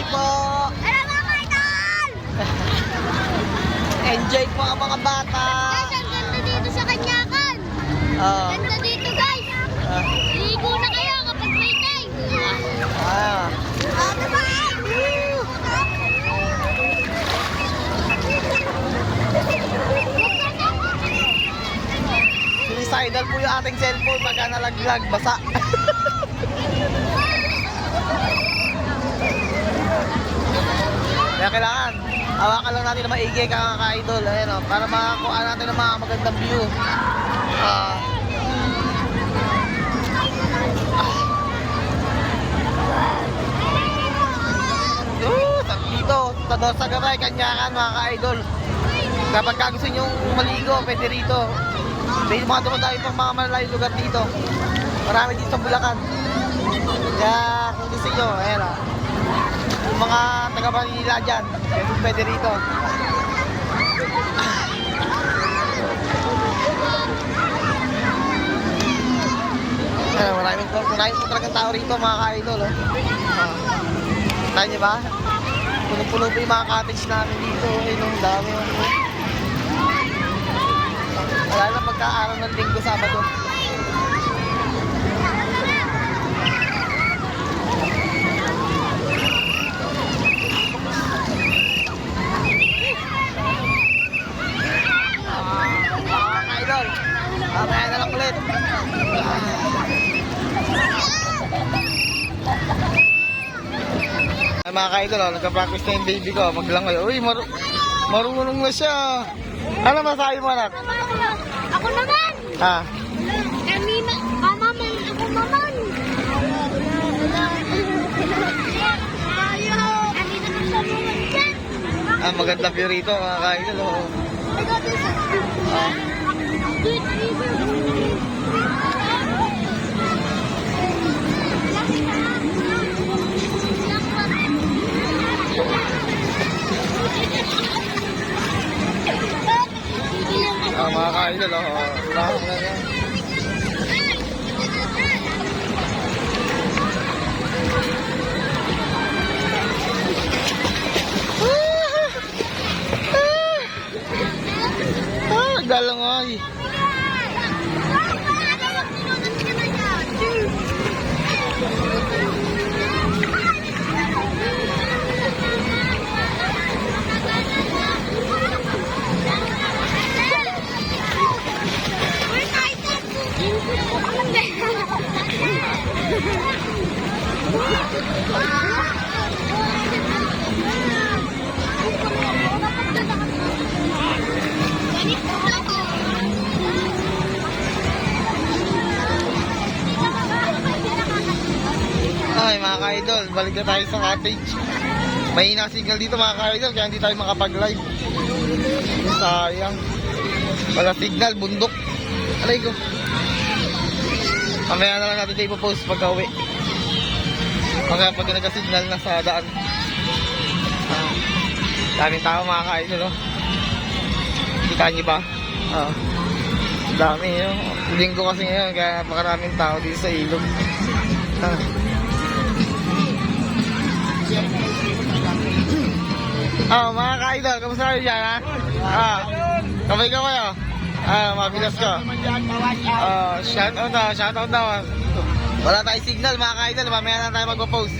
Enjoy po! Ano mga idol? Enjoy po ang mga bata! Guys, ang ganda dito sa Kanyakan. Ah. Ganda dito guys. Ligo na kayo kapag may time. Ah. Suicidal po yung ating cellphone pagka nalaglag, basa. Kaya kailangan hawakan lang natin na maigi ka-idol, ayun, para makakuha natin ng mga magandang view. Dito, sa Gabay, Kanyakan mga ka-idol. Kapag gusto nyo maligo, pwede rito. May mga dumadayo pang mga malalayong lugar dito. Marami dito sa Bulacan. Kaya kung gusto nyo, ayan o. Yung mga taga-Manila dyan, pwede rito. Ayan, maraming po talagang tao rito mga ka-idol. Tayo nyo ba? Puno-puno po yung mga cottage namin dito. Ayun, dami. Wala na pagka-araw ng linggo, Sabado. Idol, mamaya na lang ulit. Mga ka-idol, nagka-practice na yung baby ko. Maglangoy. Uy, marunong na siya. Ano masabi mo, anak? Ako naman. Ha? Kanina, mamaman. Ako naman. Kanina ka sa mga dyan. Maganda view rito, mga ka-idol. Oh. Mga ka-idol, lahong na yan. Nagdalangoy. Ay mga ka-idol, balik na tayo sa cottage. Mahina signal dito mga ka-idol, kaya hindi tayo makapag-live. Sayang. Wala signal, bundok. Alay ko. Mamaya na lang natin tayo ipopost pagka-uwi. Kaya pag nagka-signal na sa daan. Daming tao mga ka-idol, oh. Kita niyo ba? Dami yun. Linggo kasi ngayon, kaya napakaraming tao dito sa ilog. Mga ka-idol, kamusta kayo dyan, ha? Kamay-kamay, oh. Mabigas ko. Shoutout daw. Wala tayong signal, mga ka-idol. Mamaya na tayo magpo-post.